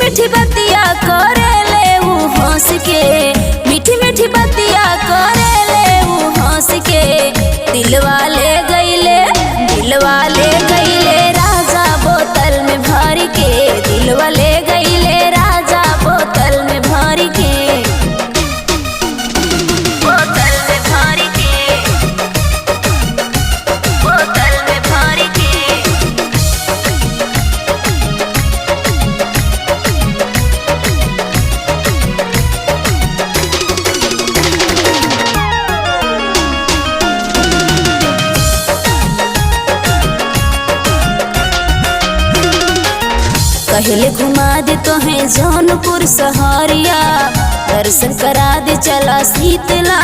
मीठी बतिया करे ले ऊ हंस के, मीठी मीठी बतिया करे ले ऊ हंस के। दिलवा ले गईले राजा बोतल में भर के, दिलवा ले गईले राजा बोतल में भर के, बोतल में भर के, बोतल में भर के। कहले घुमा दे तोहें जौनपुर सहरिया, दर्शन करा दे चला शीतला।